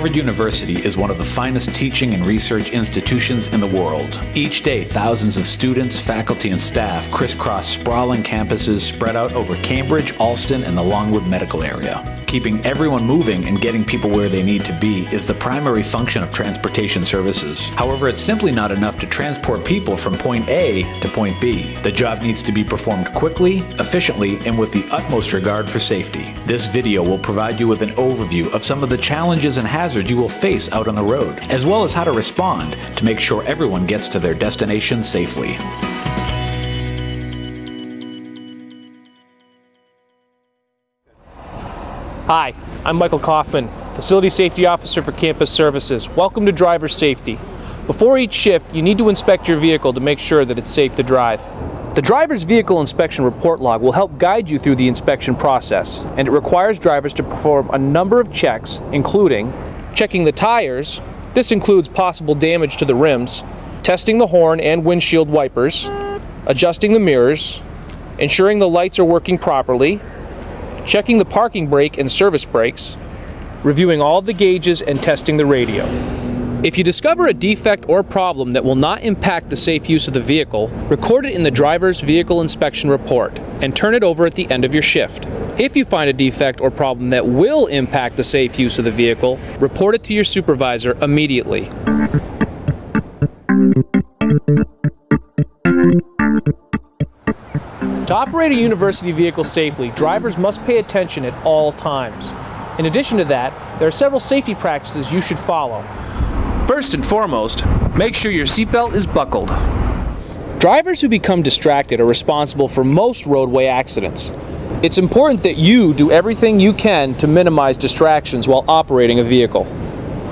Harvard University is one of the finest teaching and research institutions in the world. Each day, thousands of students, faculty, and staff crisscross sprawling campuses spread out over Cambridge, Alston, and the Longwood medical area. Keeping everyone moving and getting people where they need to be is the primary function of transportation services. However, it's simply not enough to transport people from point A to point B. The job needs to be performed quickly, efficiently, and with the utmost regard for safety. This video will provide you with an overview of some of the challenges and hazards you will face out on the road, as well as how to respond to make sure everyone gets to their destination safely. Hi, I'm Michael Kaufman, Facility Safety Officer for Campus Services. Welcome to Driver Safety. Before each shift, you need to inspect your vehicle to make sure that it's safe to drive. The driver's vehicle inspection report log will help guide you through the inspection process, and it requires drivers to perform a number of checks, including checking the tires. This includes possible damage to the rims, testing the horn and windshield wipers, adjusting the mirrors, ensuring the lights are working properly, checking the parking brake and service brakes, reviewing all the gauges, and testing the radio. If you discover a defect or problem that will not impact the safe use of the vehicle, record it in the driver's vehicle inspection report and turn it over at the end of your shift. If you find a defect or problem that will impact the safe use of the vehicle, report it to your supervisor immediately. To operate a university vehicle safely, drivers must pay attention at all times. In addition to that, there are several safety practices you should follow. First and foremost, make sure your seatbelt is buckled. Drivers who become distracted are responsible for most roadway accidents. It's important that you do everything you can to minimize distractions while operating a vehicle.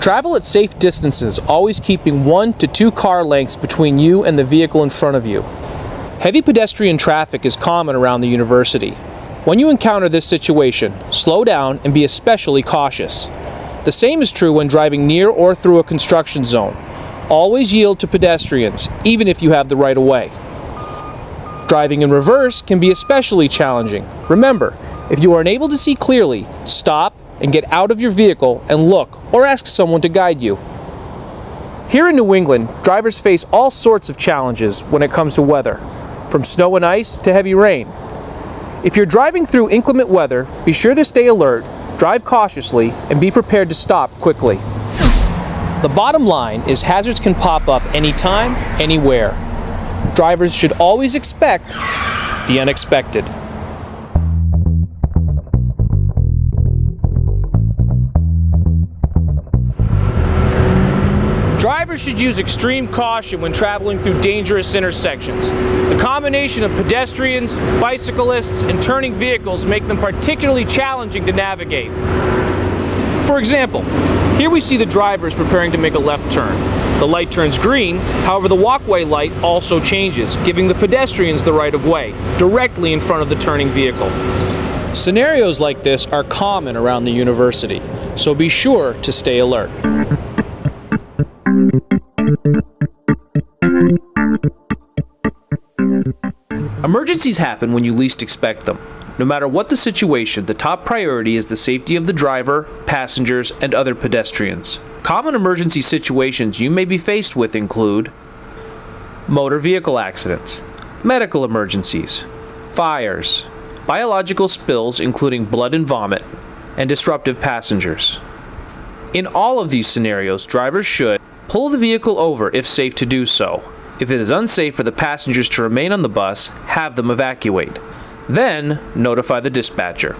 Travel at safe distances, always keeping 1 to 2 car lengths between you and the vehicle in front of you. Heavy pedestrian traffic is common around the university. When you encounter this situation, slow down and be especially cautious. The same is true when driving near or through a construction zone. Always yield to pedestrians, even if you have the right of way. Driving in reverse can be especially challenging. Remember, if you are unable to see clearly, stop and get out of your vehicle and look, or ask someone to guide you. Here in New England, drivers face all sorts of challenges when it comes to weather, from snow and ice to heavy rain. If you're driving through inclement weather, be sure to stay alert, drive cautiously, and be prepared to stop quickly. The bottom line is hazards can pop up anytime, anywhere. Drivers should always expect the unexpected. Drivers should use extreme caution when traveling through dangerous intersections. The combination of pedestrians, bicyclists, and turning vehicles make them particularly challenging to navigate. For example, here we see the drivers preparing to make a left turn. The light turns green, however the walkway light also changes, giving the pedestrians the right of way, directly in front of the turning vehicle. Scenarios like this are common around the university, so be sure to stay alert. Emergencies happen when you least expect them. No matter what the situation, the top priority is the safety of the driver, passengers, and other pedestrians. Common emergency situations you may be faced with include motor vehicle accidents, medical emergencies, fires, biological spills including blood and vomit, and disruptive passengers. In all of these scenarios, drivers should pull the vehicle over if safe to do so. If it is unsafe for the passengers to remain on the bus, have them evacuate. Then, notify the dispatcher.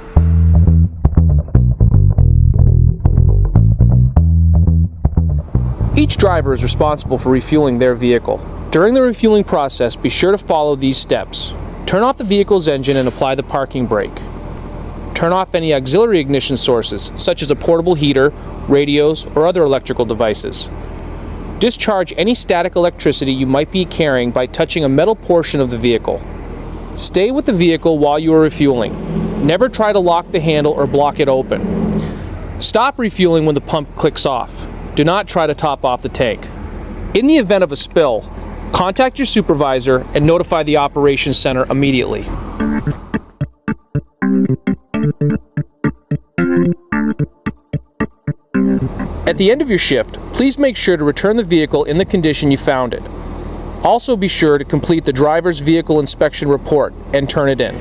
Each driver is responsible for refueling their vehicle. During the refueling process, be sure to follow these steps. Turn off the vehicle's engine and apply the parking brake. Turn off any auxiliary ignition sources, such as a portable heater, radios, or other electrical devices. Discharge any static electricity you might be carrying by touching a metal portion of the vehicle. Stay with the vehicle while you are refueling. Never try to lock the handle or block it open. Stop refueling when the pump clicks off. Do not try to top off the tank. In the event of a spill, contact your supervisor and notify the operations center immediately. At the end of your shift, please make sure to return the vehicle in the condition you found it. Also be sure to complete the driver's vehicle inspection report and turn it in.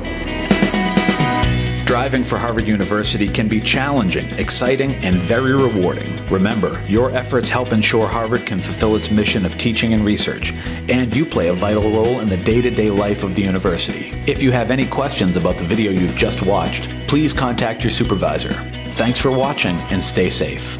Driving for Harvard University can be challenging, exciting, and very rewarding. Remember, your efforts help ensure Harvard can fulfill its mission of teaching and research, and you play a vital role in the day-to-day life of the university. If you have any questions about the video you've just watched, please contact your supervisor. Thanks for watching, and stay safe.